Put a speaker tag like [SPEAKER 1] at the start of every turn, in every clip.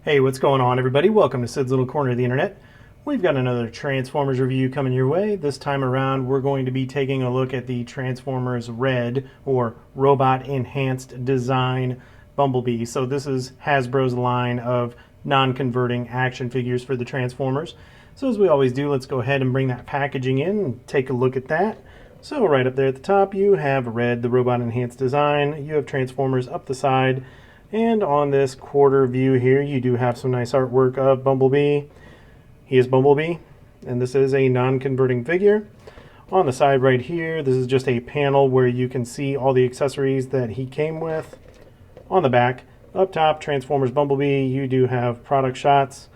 [SPEAKER 1] Hey, what's going on, everybody? Welcome to Sid's Little Corner of the Internet. We've got another Transformers review coming your way. This time around, we're going to be taking a look at the Transformers R.E.D, or Robot Enhanced Design Bumblebee. So this is Hasbro's line of non-converting action figures for the Transformers. So as we always do, let's go ahead and bring that packaging in and take a look at that. So right up there at the top, you have R.E.D, the Robot Enhanced Design. You have Transformers up the side. And on this quarter view here, you do have some nice artwork of Bumblebee. He is Bumblebee, and this is a non-converting figure. On the side right here, this is just a panel where you can see all the accessories that he came with. On the back, up top, Transformers Bumblebee, you do have product shots,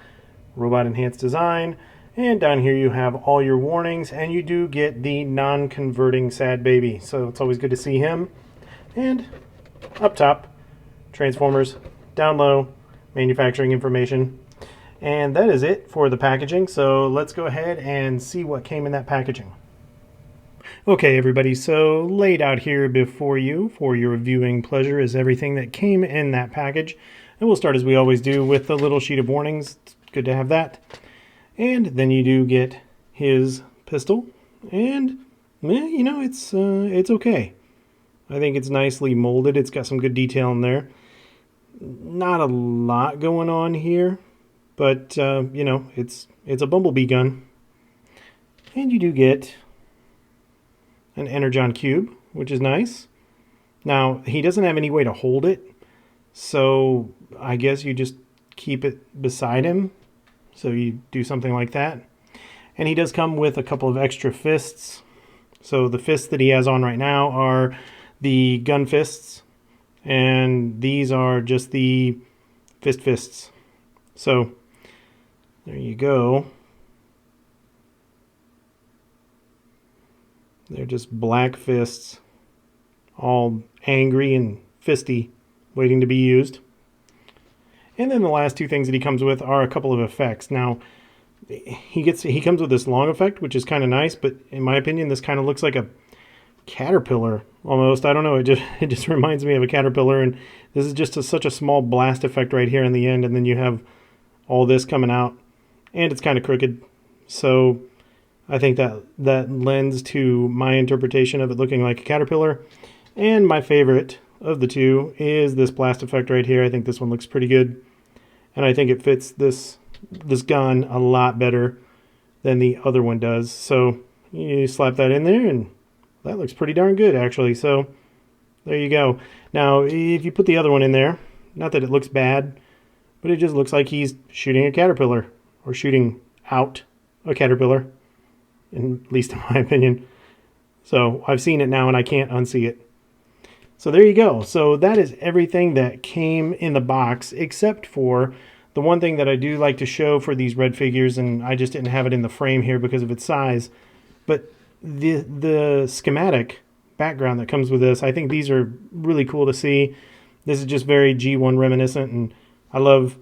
[SPEAKER 1] Robot Enhanced Design, and down here you have all your warnings, and you do get the non-converting sad baby, so it's always good to see him. And up top, Transformers, down low, manufacturing information. And that is it for the packaging, so let's go ahead and see what came in that packaging. Okay, everybody, so laid out here before you for your viewing pleasure is everything that came in that package. And we'll start as we always do with the little sheet of warnings. It's good to have that. And then you do get his pistol, and you know, it's okay. I think it's nicely molded. It's got some good detail in there. Not a lot going on here, but you know, it's a Bumblebee gun. And you do get an Energon cube, which is nice. Now, he doesn't have any way to hold it, so I guess you just keep it beside him. So you do something like that. And he does come with a couple of extra fists. So the fists that he has on right now are the gun fists, and these are just the fists. So there you go. They're just black fists, all angry and fisty, waiting to be used. And then the last two things that he comes with are a couple of effects. Now, he comes with this long effect, which is kind of nice, but in my opinion, this kind of looks like a caterpillar almost. I don't know, it just reminds me of a caterpillar, and this is just such a small blast effect right here in the end, and then you have all this coming out, and it's kind of crooked. So I think that lends to my interpretation of it looking like a caterpillar. And my favorite of the two is this blast effect right here. I think this one looks pretty good, and I think it fits this gun a lot better than the other one does. So you slap that in there, and that looks pretty darn good, actually. So there you go. Now, if you put the other one in there, not that it looks bad, but it just looks like he's shooting a caterpillar, or shooting out a caterpillar, at least in my opinion. So I've seen it now, and I can't unsee it. So there you go. So that is everything that came in the box, except for the one thing that I do like to show for these red figures, and I just didn't have it in the frame here because of its size, but the schematic background that comes with this, I think these are really cool to see. This is just very G1 reminiscent, and I love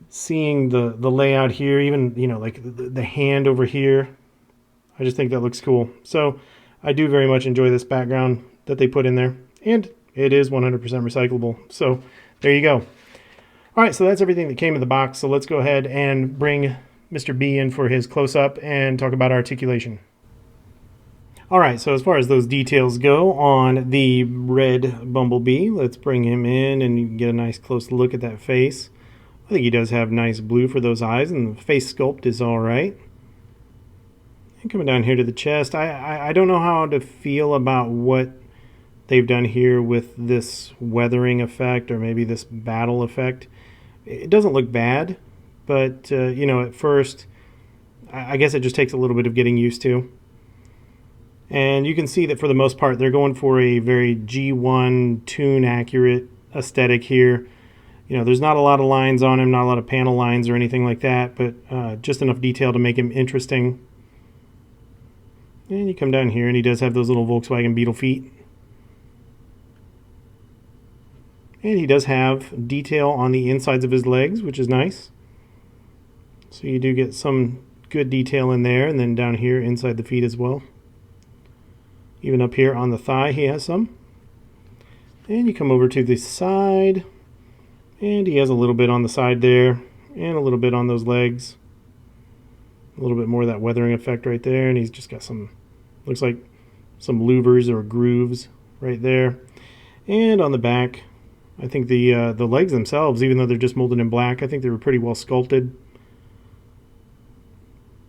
[SPEAKER 1] seeing the layout here, even, you know, like the hand over here. I just think that looks cool. So I do very much enjoy this background that they put in there, and it is 100% recyclable. So there you go. All right, so that's everything that came in the box. So let's go ahead and bring Mr. B in for his close-up and talk about articulation. All right, so as far as those details go on the R.E.D Bumblebee, let's bring him in and you can get a nice close look at that face. I think he does have nice blue for those eyes, and the face sculpt is all right. And coming down here to the chest, I don't know how to feel about what they've done here with this weathering effect, or maybe this battle effect. It doesn't look bad, but you know, at first, I guess it just takes a little bit of getting used to. And you can see that for the most part, they're going for a very G1 toon accurate aesthetic here. You know, there's not a lot of lines on him, not a lot of panel lines or anything like that, but just enough detail to make him interesting. And you come down here, and he does have those little Volkswagen Beetle feet. And he does have detail on the insides of his legs, which is nice. So you do get some good detail in there, and then down here inside the feet as well. Even up here on the thigh, he has some. And you come over to the side, and he has a little bit on the side there, and a little bit on those legs. A little bit more of that weathering effect right there, and he's just got some, looks like some louvers or grooves right there. And on the back, I think the legs themselves, even though they're just molded in black, I think they were pretty well sculpted.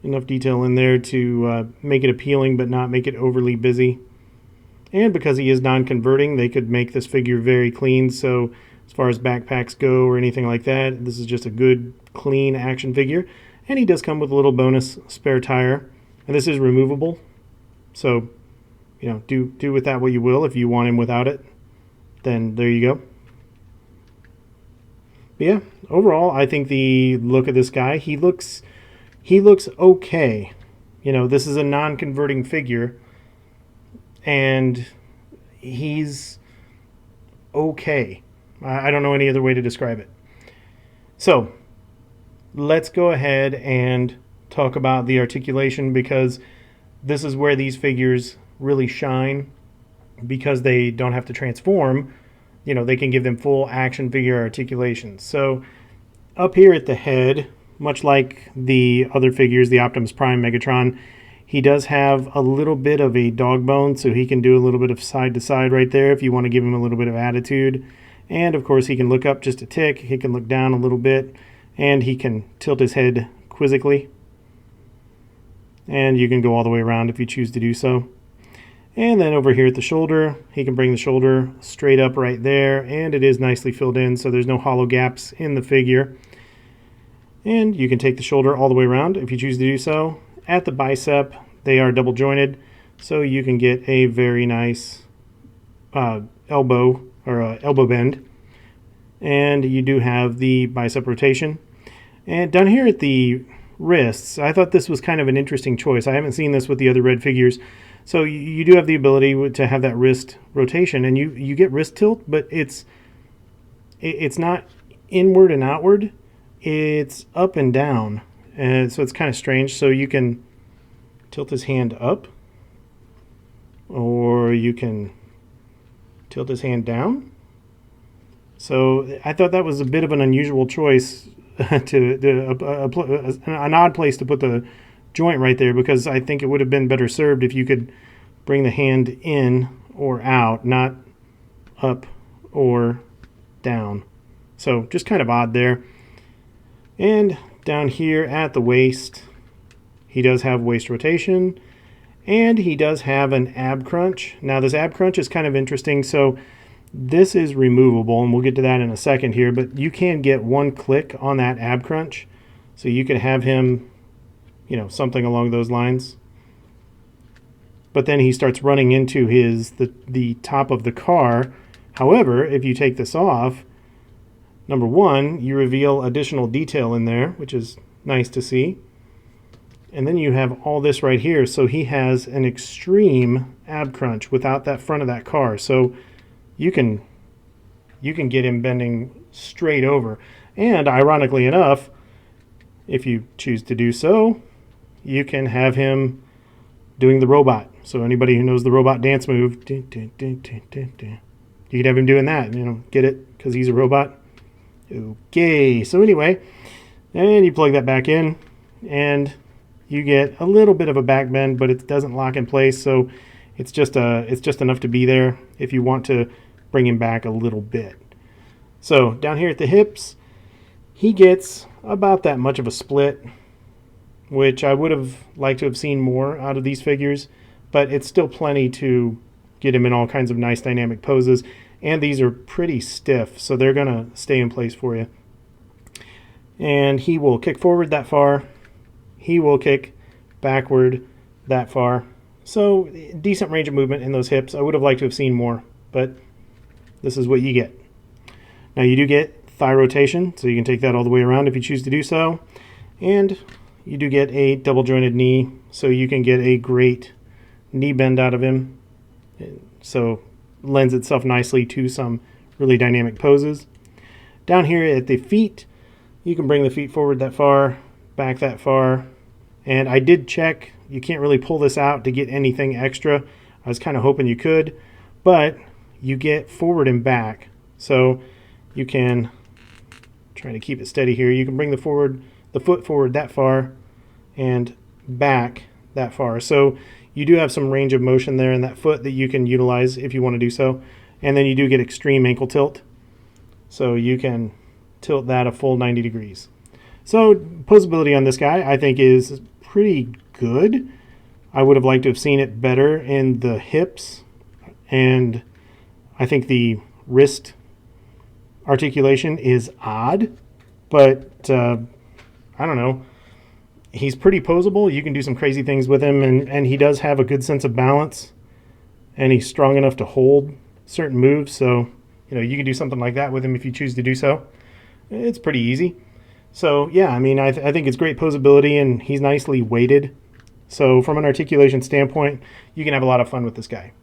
[SPEAKER 1] Enough detail in there to make it appealing but not make it overly busy. And because he is non-converting, they could make this figure very clean. So as far as backpacks go or anything like that, this is just a good, clean action figure. And he does come with a little bonus spare tire. And this is removable. So, you know, do with that what you will. If you want him without it, then there you go. But yeah, overall, I think the look of this guy, he looks okay. You know, this is a non-converting figure, and he's okay. I don't know any other way to describe it. So let's go ahead and talk about the articulation, because this is where these figures really shine, because they don't have to transform. You know, they can give them full action figure articulation. So up here at the head, much like the other figures, the Optimus Prime, Megatron, he does have a little bit of a dog bone, so he can do a little bit of side to side right there if you want to give him a little bit of attitude. And of course, he can look up just a tick, he can look down a little bit, and he can tilt his head quizzically. And you can go all the way around if you choose to do so. And then over here at the shoulder, he can bring the shoulder straight up right there, and it is nicely filled in, so there's no hollow gaps in the figure. And you can take the shoulder all the way around if you choose to do so. At the bicep, they are double jointed, so you can get a very nice elbow bend. And you do have the bicep rotation. And down here at the wrists, I thought this was kind of an interesting choice. I haven't seen this with the other red figures. So you do have the ability to have that wrist rotation, and you get wrist tilt, but it's not inward and outward. It's up and down, and so it's kind of strange. So you can tilt his hand up, or you can tilt his hand down. So I thought that was a bit of an unusual choice, an odd place to put the joint right there, because I think it would have been better served if you could bring the hand in or out, not up or down. So just kind of odd there. And down here at the waist, he does have waist rotation, and he does have an ab crunch. Now this ab crunch is kind of interesting. So this is removable, and we'll get to that in a second here, but you can get one click on that ab crunch. So you can have him, you know, something along those lines. But then he starts running into the top of the car. However, if you take this off, number one, you reveal additional detail in there, which is nice to see. And then you have all this right here. So he has an extreme ab crunch without that front of that car. So you can get him bending straight over. And ironically enough, if you choose to do so, you can have him doing the robot. So anybody who knows the robot dance move, you could have him doing that. You know, get it? Because he's a robot. Okay. So anyway, and you plug that back in, and you get a little bit of a back bend, but it doesn't lock in place. So it's just enough to be there if you want to bring him back a little bit. So down here at the hips, he gets about that much of a split, which I would have liked to have seen more out of these figures, but it's still plenty to get him in all kinds of nice dynamic poses, and these are pretty stiff, so they're going to stay in place for you. And he will kick forward that far, he will kick backward that far, so decent range of movement in those hips. I would have liked to have seen more, but this is what you get. Now you do get thigh rotation, so you can take that all the way around if you choose to do so, and you do get a double jointed knee, so you can get a great knee bend out of him. So lends itself nicely to some really dynamic poses. Down here at the feet, you can bring the feet forward that far, back that far, and I did check. You can't really pull this out to get anything extra. I was kind of hoping you could, but you get forward and back. So you can, trying to keep it steady here, you can bring the foot forward that far and back that far. So you do have some range of motion there in that foot that you can utilize if you want to do so. And then you do get extreme ankle tilt. So you can tilt that a full 90 degrees. So posability on this guy I think is pretty good. I would have liked to have seen it better in the hips, and I think the wrist articulation is odd, but I don't know. He's pretty posable. You can do some crazy things with him, and he does have a good sense of balance, and he's strong enough to hold certain moves, so you can do something like that with him if you choose to do so. It's pretty easy. So yeah, I mean, I think it's great posability, and he's nicely weighted. So from an articulation standpoint, you can have a lot of fun with this guy.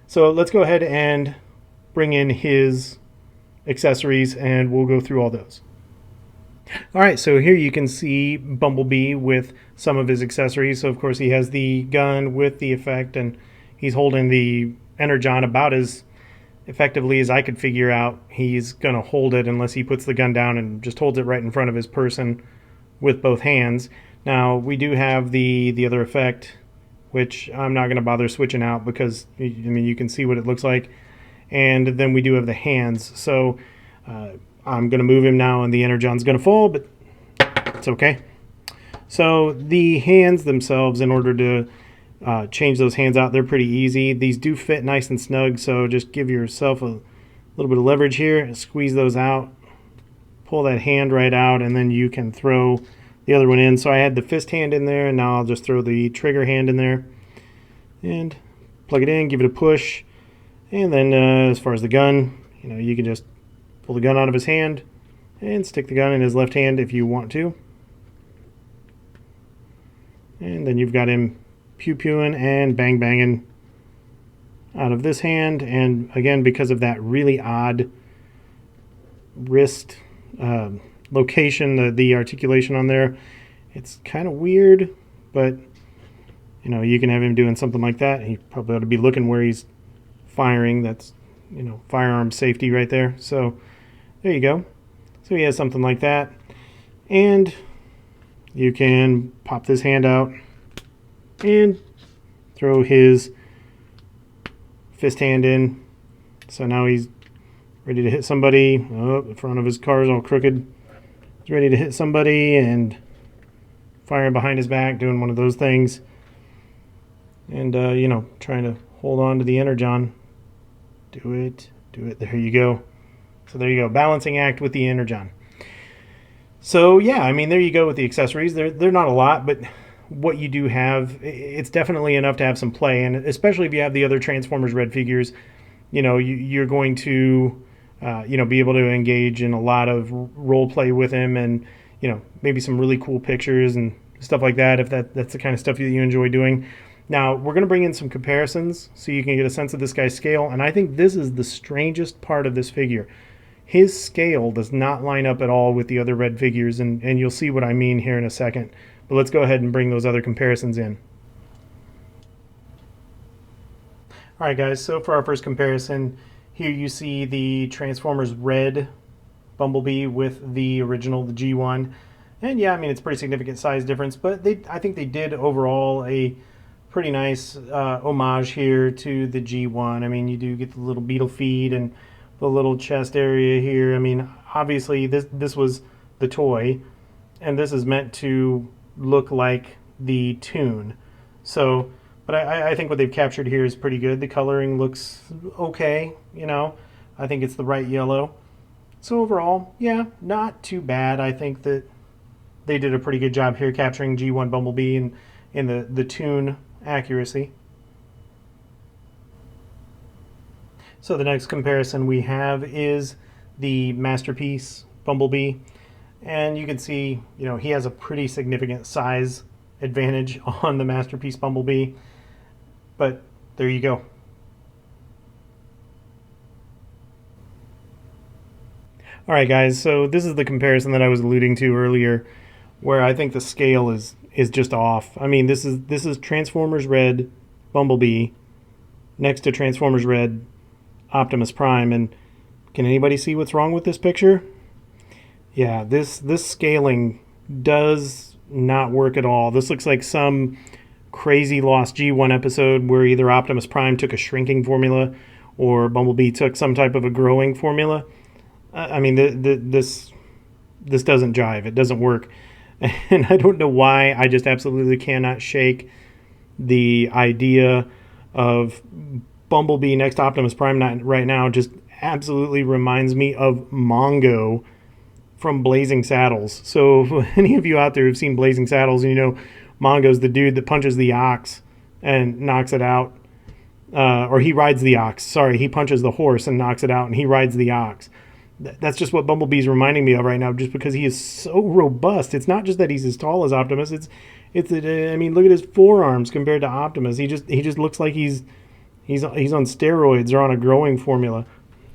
[SPEAKER 1] So let's go ahead and bring in his accessories, and we'll go through all those. All right, so here you can see Bumblebee with some of his accessories. So of course he has the gun with the effect, and he's holding the Energon about as effectively as I could figure out he's going to hold it, unless he puts the gun down and just holds it right in front of his person with both hands. Now, we do have the other effect, which I'm not going to bother switching out because, I mean, you can see what it looks like. And then we do have the hands. So I'm going to move him now, and the Energon's going to fall, but it's okay. So the hands themselves, in order to change those hands out, they're pretty easy. These do fit nice and snug, so just give yourself a little bit of leverage here and squeeze those out. Pull that hand right out, and then you can throw the other one in. So I had the fist hand in there, and now I'll just throw the trigger hand in there and plug it in, give it a push. And then as far as the gun, you can just pull the gun out of his hand and stick the gun in his left hand if you want to. And then you've got him pew-pewing and bang-banging out of this hand. And again, because of that really odd wrist location, the articulation on there, it's kind of weird, but you can have him doing something like that. He probably ought to be looking where he's firing. That's firearm safety right there. So there you go. So he has something like that, and you can pop this hand out and throw his fist hand in. So now he's ready to hit somebody. Oh, the front of his car is all crooked. He's ready to hit somebody and firing behind his back, doing one of those things. And, trying to hold on to the Energon. Do it. There you go. So there you go. Balancing act with the Energon. So, yeah, I mean, there you go with the accessories. They're not a lot, but what you do have, it's definitely enough to have some play. And especially if you have the other Transformers R.E.D figures, you're going to, be able to engage in a lot of role play with him, and, maybe some really cool pictures and stuff like that, if that's the kind of stuff that you enjoy doing. Now, we're going to bring in some comparisons so you can get a sense of this guy's scale, and I think this is the strangest part of this figure. His scale does not line up at all with the other R.E.D figures, and you'll see what I mean here in a second. But let's go ahead and bring those other comparisons in. Alright guys, so for our first comparison, here you see the Transformers R.E.D Bumblebee with the original, the G1. And yeah, I mean, it's a pretty significant size difference, but I think they did overall a pretty nice homage here to the G1. I mean, you do get the little beetle feet and the little chest area here. I mean, obviously this was the toy, and this is meant to look like the tune. So, but I think what they've captured here is pretty good. The coloring looks okay, I think it's the right yellow. So overall, yeah, not too bad. I think that they did a pretty good job here capturing G1 Bumblebee in the tune accuracy. So the next comparison we have is the Masterpiece Bumblebee. And you can see, he has a pretty significant size advantage on the Masterpiece Bumblebee. But there you go. Alright guys, so this is the comparison that I was alluding to earlier, where I think the scale is just off. I mean, this is Transformers R.E.D Bumblebee next to Transformers R.E.D Optimus Prime. And can anybody see what's wrong with this picture? Yeah, this scaling does not work at all. This looks like some crazy Lost G1 episode where either Optimus Prime took a shrinking formula or Bumblebee took some type of a growing formula. I mean, this doesn't jive. It doesn't work. And I don't know why. I just absolutely cannot shake the idea of Bumblebee next to Optimus Prime right now. Just absolutely reminds me of Mongo from Blazing Saddles. So if any of you out there who've seen Blazing Saddles, and you know Mongo's the dude that punches the ox and knocks it out. Or he rides the ox. Sorry, he punches the horse and knocks it out, and he rides the ox. That's just what Bumblebee's reminding me of right now, just because he is so robust. It's not just that he's as tall as Optimus. I mean, look at his forearms compared to Optimus. He just looks like he's on steroids or on a growing formula.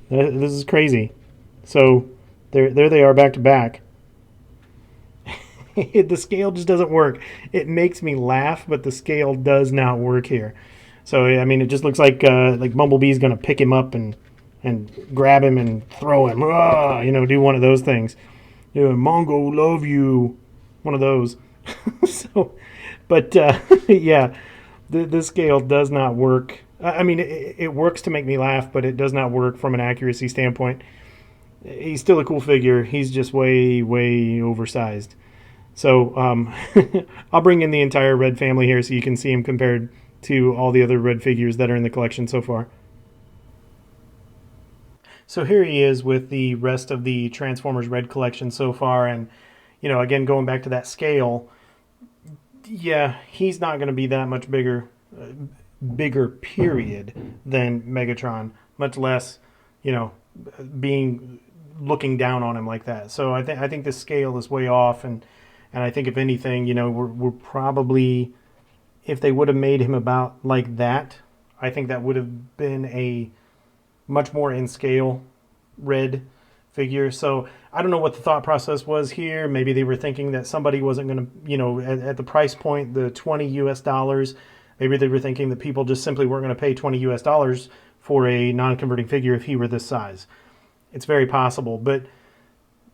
[SPEAKER 1] This is crazy. So there they are back to back. The scale just doesn't work. It makes me laugh, but the scale does not work here. So I mean, it just looks like Bumblebee's gonna pick him up and grab him and throw him. Do one of those things. Mongo, love you. One of those. So, but yeah, the scale does not work. I mean, it works to make me laugh, but it does not work from an accuracy standpoint. He's still a cool figure. He's just way, way oversized. So I'll bring in the entire Red family here so you can see him compared to all the other Red figures that are in the collection so far. So here he is with the rest of the Transformers Red collection so far, and again, going back to that scale, yeah, he's not going to be that much bigger period than Megatron, much less looking down on him like that. So I think the scale is way off, and I think if anything, we're probably, if they would have made him about like that, I think that would have been a much more in scale Red figure. So I don't know what the thought process was here. Maybe they were thinking that somebody wasn't going to, at the price point, the $20 US, maybe they were thinking that people just simply weren't going to pay $20 US for a non-converting figure if he were this size. It's very possible, but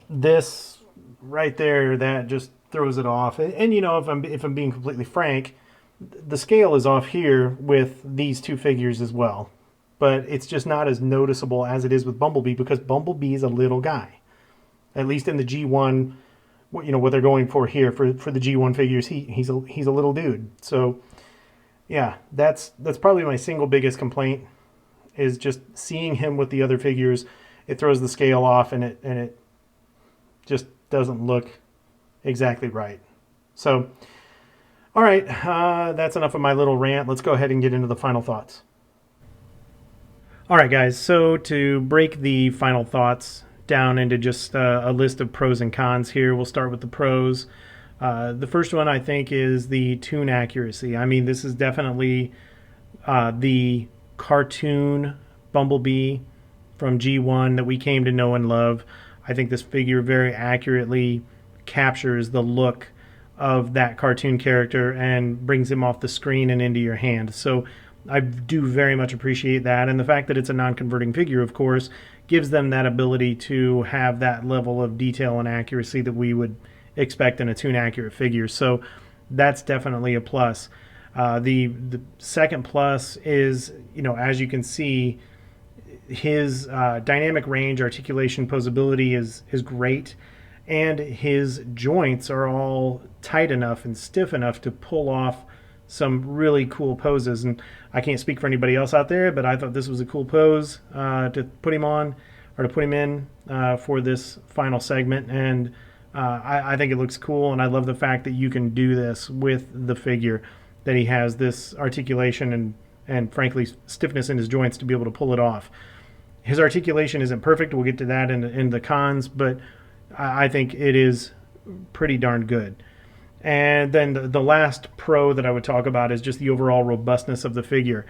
[SPEAKER 1] this right there, that just throws it off. And if I'm being completely frank, the scale is off here with these two figures as well. But it's just not as noticeable as it is with Bumblebee, because Bumblebee is a little guy. At least in the G1, what they're going for here for the G1 figures, he's a little dude. So yeah, that's probably my single biggest complaint, is just seeing him with the other figures. It throws the scale off, and it just doesn't look exactly right. So all right, that's enough of my little rant. Let's go ahead and get into the final thoughts. All right, guys, so to break the final thoughts down into just a list of pros and cons here, we'll start with the pros. The first one, I think, is the tune accuracy. I mean, this is definitely the cartoon Bumblebee from G1 that we came to know and love. I think this figure very accurately captures the look of that cartoon character and brings him off the screen and into your hand. So I do very much appreciate that. And the fact that it's a non-converting figure, of course, gives them that ability to have that level of detail and accuracy that we would expect in a tune-accurate figure. So that's definitely a plus. The second plus is, as you can see, his dynamic range, articulation, poseability is great. And his joints are all tight enough and stiff enough to pull off some really cool poses. And I can't speak for anybody else out there, but I thought this was a cool pose to put him on, or to put him in for this final segment. And I think it looks cool, and I love the fact that you can do this with the figure, that he has this articulation and frankly stiffness in his joints to be able to pull it off. His articulation isn't perfect. We'll get to that in the cons, but I think it is pretty darn good. And then the last pro that I would talk about is just the overall robustness of the figure.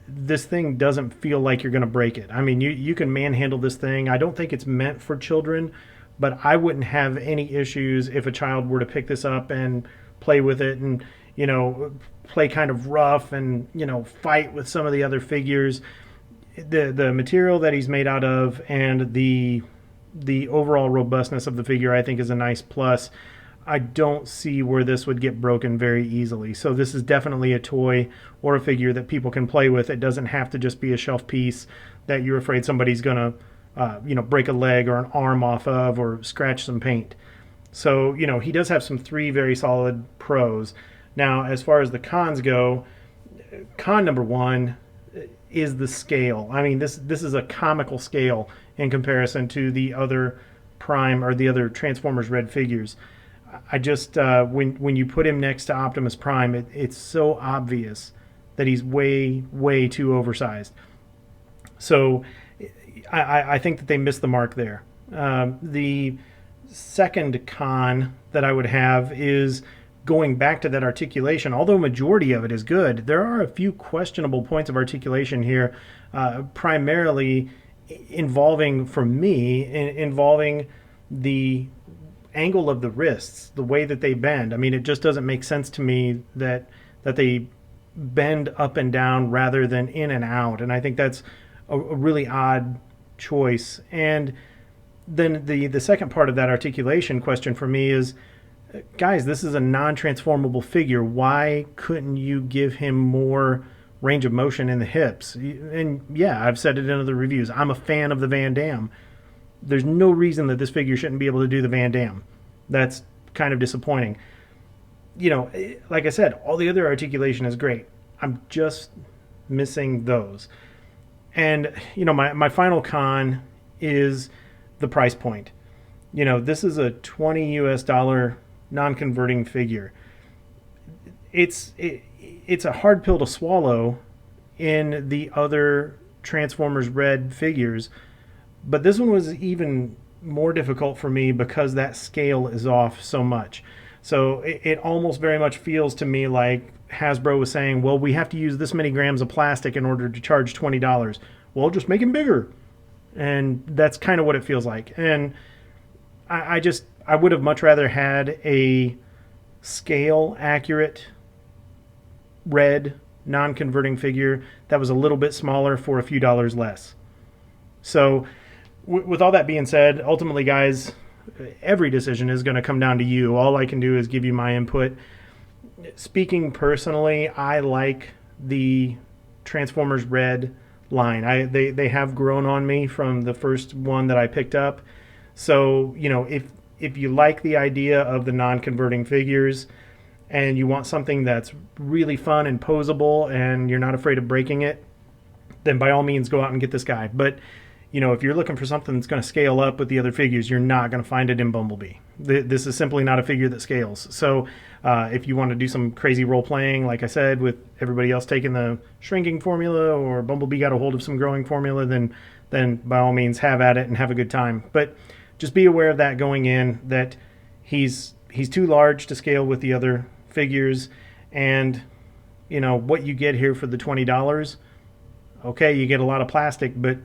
[SPEAKER 1] This thing doesn't feel like you're going to break it. I mean, you can manhandle this thing. I don't think it's meant for children, but I wouldn't have any issues if a child were to pick this up and play with it and, play kind of rough and, fight with some of the other figures. the material that he's made out of and the overall robustness of the figure, I think, is a nice plus. I don't see where this would get broken very easily. So this is definitely a toy or a figure that people can play with. It doesn't have to just be a shelf piece that you're afraid somebody's going to break a leg or an arm off of or scratch some paint. So, he does have some 3 very solid pros. Now, as far as the cons go, con number 1 is the scale. I mean, this is a comical scale in comparison to the other Prime or the other Transformers Red figures. I just when you put him next to Optimus Prime, it's so obvious that he's way too oversized. So I think that they missed the mark there. The second con that I would have is going back to that articulation. Although majority of it is good, there are a few questionable points of articulation here, primarily involving, for me, involving the angle of the wrists, the way that they bend. I mean, it just doesn't make sense to me that they bend up and down rather than in and out, and I think that's a really odd choice. And then the second part of that articulation question for me is, guys, this is a non-transformable figure. Why couldn't you give him more range of motion in the hips? And yeah, I've said it in other reviews, I'm a fan of the Van Damme. There's no reason that this figure shouldn't be able to do the Van Damme. That's kind of disappointing. Like I said, all the other articulation is great. I'm just missing those. And, my final con is the price point. This is a $20 US non-converting figure. It's a hard pill to swallow in the other Transformers Red figures, but this one was even more difficult for me because that scale is off so much. So it almost very much feels to me like Hasbro was saying, well, we have to use this many grams of plastic in order to charge $20. Well, just make him bigger. And that's kind of what it feels like. And I would have much rather had a scale accurate red non-converting figure that was a little bit smaller for a few dollars less. So with all that being said, ultimately, guys, every decision is going to come down to you. All I can do is give you my input. Speaking personally, I like the Transformers Red line. They have grown on me from the first one that I picked up. So, if you like the idea of the non-converting figures and you want something that's really fun and posable and you're not afraid of breaking it, then by all means go out and get this guy. But if you're looking for something that's going to scale up with the other figures, you're not going to find it in Bumblebee. This is simply not a figure that scales. So if you want to do some crazy role-playing, like I said, with everybody else taking the shrinking formula, or Bumblebee got a hold of some growing formula, then by all means have at it and have a good time. But just be aware of that going in, that he's too large to scale with the other figures. And, what you get here for the $20, okay, you get a lot of plastic, but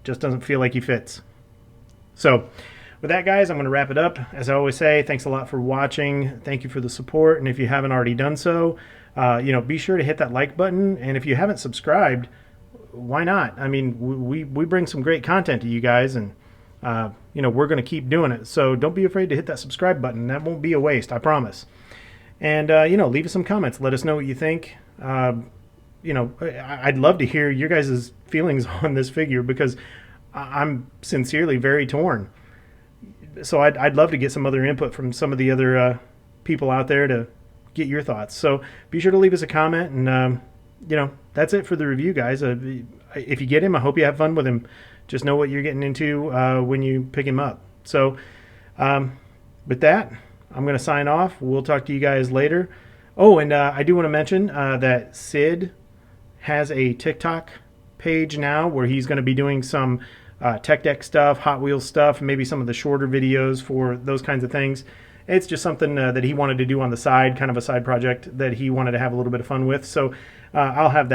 [SPEAKER 1] just doesn't feel like he fits. So with that, guys, I'm going to wrap it up. As I always say, thanks a lot for watching. Thank you for the support. And if you haven't already done so, be sure to hit that like button. And if you haven't subscribed, why not? I mean, we bring some great content to you guys, and we're going to keep doing it. So don't be afraid to hit that subscribe button. That won't be a waste, I promise. And leave us some comments. Let us know what you think. I'd love to hear your guys' feelings on this figure, because I'm sincerely very torn. So I'd love to get some other input from some of the other people out there to get your thoughts. So be sure to leave us a comment, and that's it for the review, guys. If you get him, I hope you have fun with him. Just know what you're getting into when you pick him up. So with that, I'm going to sign off. We'll talk to you guys later. Oh, and I do want to mention that Sid has a TikTok page now where he's going to be doing some tech deck stuff, Hot Wheels stuff, maybe some of the shorter videos for those kinds of things. It's just something that he wanted to do on the side, kind of a side project that he wanted to have a little bit of fun with. So I'll have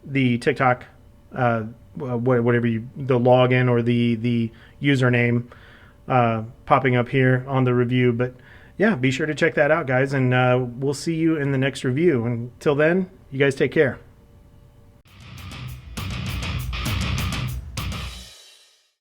[SPEAKER 1] the TikTok, whatever the login or the username popping up here on the review. But yeah, be sure to check that out, guys, and we'll see you in the next review. Until then, you guys take care.